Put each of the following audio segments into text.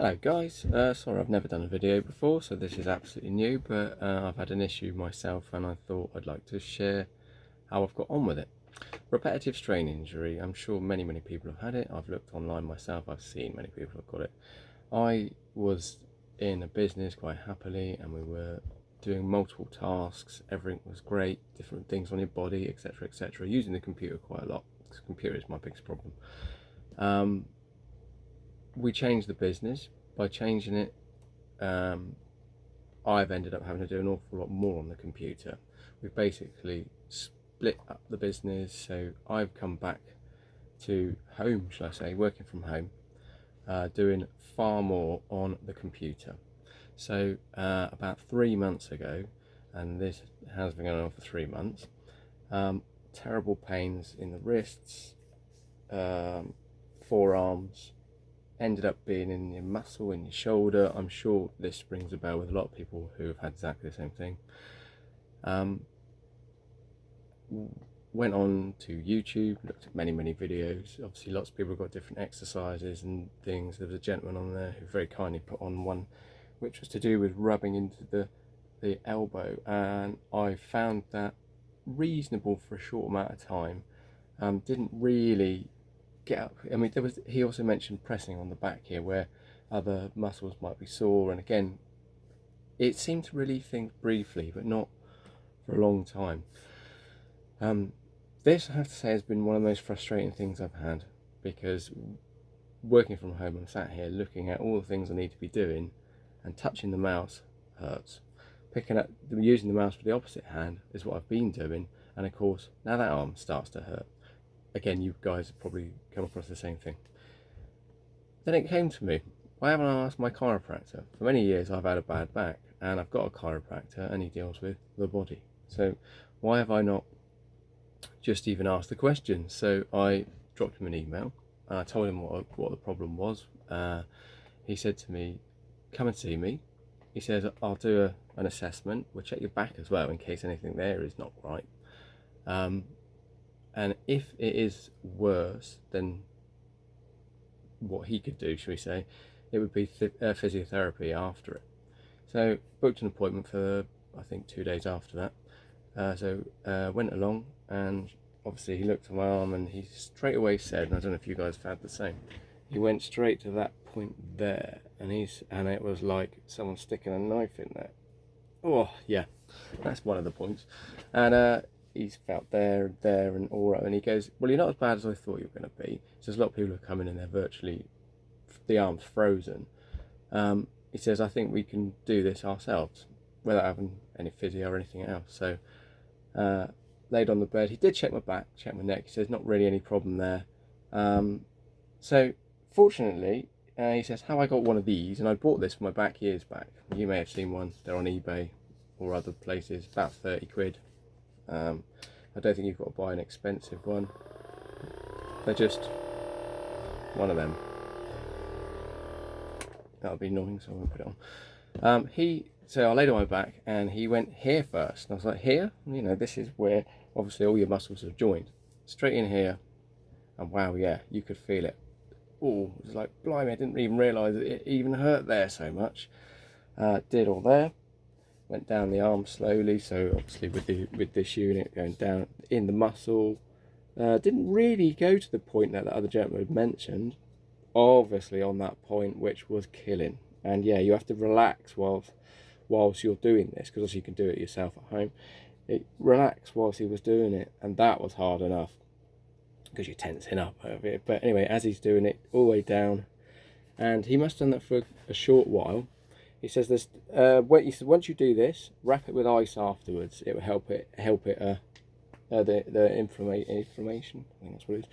Hello guys, sorry I've never done a video before, so this is absolutely new, but I've had an issue myself and I thought I'd like to share how I've got on with it. Repetitive strain injury, I'm sure many people have had it. I've looked online myself, I've seen many people have got it. I was in a business quite happily and we were doing multiple tasks, everything was great, different things on your body, etc, using the computer quite a lot, because the computer is my biggest problem. We changed the business. By changing it, I've ended up having to do an awful lot more on the computer. We've basically split up the business, so I've come back to home, shall I say, working from home, doing far more on the computer. So about 3 months ago, and this has been going on for 3 months, terrible pains in the wrists, forearms, ended up being in your muscle, in your shoulder. I'm sure this rings a bell with a lot of people who have had exactly the same thing. Went on to YouTube, looked at many videos. Obviously lots of people have got different exercises and things. There was a gentleman on there who very kindly put on one which was to do with rubbing into the elbow, and I found that reasonable for a short amount of time. Didn't really get up. I mean, he also mentioned pressing on the back here where other muscles might be sore, and again it seemed to relieve things briefly but not for a long time. This, I have to say, has been one of the most frustrating things I've had, because working from home I'm sat here looking at all the things I need to be doing, and touching the mouse hurts. Using the mouse with the opposite hand is what I've been doing, and of course now that arm starts to hurt. Again, you guys have probably come across the same thing. Then it came to me, why haven't I asked my chiropractor? For many years I've had a bad back, and I've got a chiropractor and he deals with the body. So why have I not just even asked the question? So I dropped him an email and I told him what the problem was. He said to me, come and see me. He says, I'll do an assessment. We'll check your back as well in case anything there is not right. And if it is worse than what he could do, shall we say, it would be physiotherapy after it. So booked an appointment for, I think, 2 days after that. Went along, and obviously he looked at my arm and he straight away said, and I don't know if you guys have had the same, he went straight to that point there, and it was like someone sticking a knife in there. Oh yeah, that's one of the points. And he's felt there and all right, and he goes, well, you're not as bad as I thought you were going to be. So there's a lot of people who are coming in, they're virtually, the arm's frozen. He says, I think we can do this ourselves without having any physio or anything else. So laid on the bed, he did check my back, check my neck. He says not really any problem there. So fortunately, he says, how I got one of these, and I bought this for my back years back. You may have seen one, they're on eBay or other places, about 30 quid. I don't think you've got to buy an expensive one. They're just one of them. That'll be annoying, so I'm gonna put it on. So I laid on my back and he went here first. And I was like, here? You know, this is where obviously all your muscles are joined. Straight in here. And wow, yeah, you could feel it. Oh, it was like, blimey, I didn't even realise it even hurt there so much. Did all there. Went down the arm slowly, so obviously with this unit going down in the muscle. Didn't really go to the point that the other gentleman had mentioned, obviously on that point, which was killing. And yeah, you have to relax whilst you're doing this, because obviously you can do it yourself at home. Relax whilst he was doing it, and that was hard enough because you're tensing up over it. But anyway, as he's doing it all the way down, and he must have done that for a short while. He says this. He said once you do this, wrap it with ice afterwards. It will help it the inflammation. I think that's what it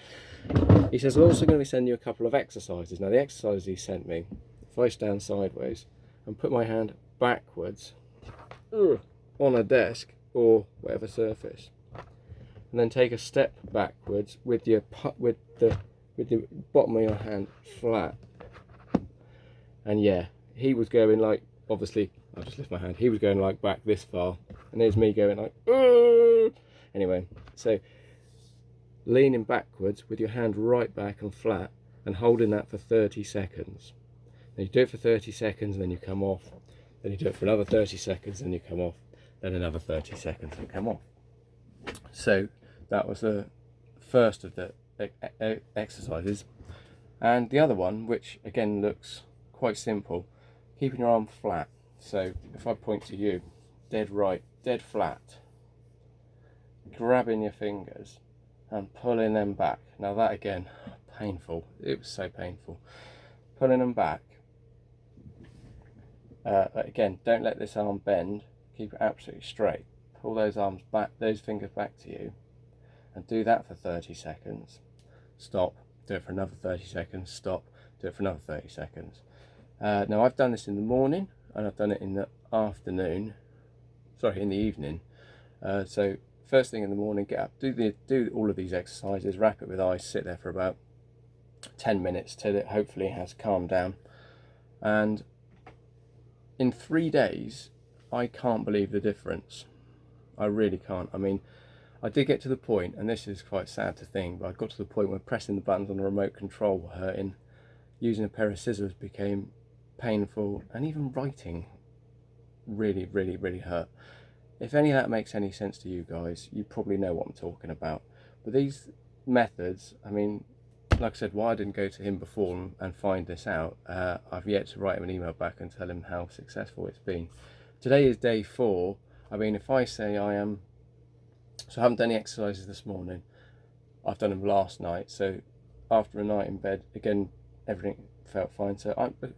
is. He says I'm also going to be sending you a couple of exercises. Now the exercises he sent me, if I stand sideways and put my hand backwards on a desk or whatever surface, and then take a step backwards with the bottom of your hand flat, and yeah. He was going like, obviously, I'll just lift my hand, he was going like back this far, and there's me going like, oh! Anyway, so leaning backwards with your hand right back and flat, and holding that for 30 seconds. Then you do it for 30 seconds and then you come off. Then you do it for another 30 seconds and you come off. Then another 30 seconds and come off. So that was the first of the exercises. And the other one, which again looks quite simple, keeping your arm flat. So if I point to you, dead right, dead flat, grabbing your fingers and pulling them back. Now that again, painful. It was so painful. Pulling them back. Again, don't let this arm bend. Keep it absolutely straight. Pull those arms back, those fingers back to you, and do that for 30 seconds. Stop. Do it for another 30 seconds. Stop. Do it for another 30 seconds. Now I've done this in the morning and I've done it in the afternoon. Sorry, in the evening. So first thing in the morning, get up, do all of these exercises, wrap it with ice, sit there for about 10 minutes till it hopefully has calmed down. And in 3 days, I can't believe the difference. I really can't. I mean, I did get to the point, and this is quite sad to think, but I got to the point where pressing the buttons on the remote control were hurting, using a pair of scissors became painful, and even writing really hurt. If any of that makes any sense to you guys, you probably know what I'm talking about. But these methods, I mean, like I said, why I didn't go to him before and find this out, I've yet to write him an email back and tell him how successful it's been. Today is day 4. I mean, if I say I haven't done any exercises this morning, I've done them last night, so after a night in bed, again, everything felt fine. So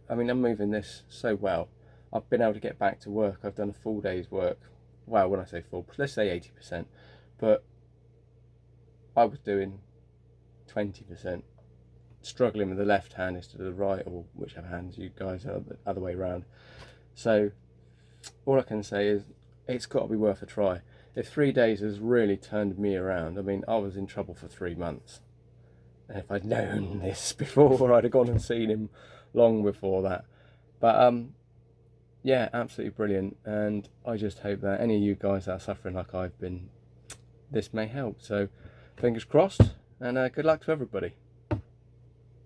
I mean, I'm moving this so well. I've been able to get back to work. I've done a full day's work. Well, when I say full, let's say 80%, but I was doing 20%, struggling with the left hand instead of the right, or whichever hands you guys are the other way around. So all I can say is it's got to be worth a try. If 3 days has really turned me around, I mean, I was in trouble for 3 months. And if I'd known this before, I'd have gone and seen him long before that. But yeah, absolutely brilliant. And I just hope that any of you guys that are suffering like I've been, this may help. So fingers crossed, and good luck to everybody.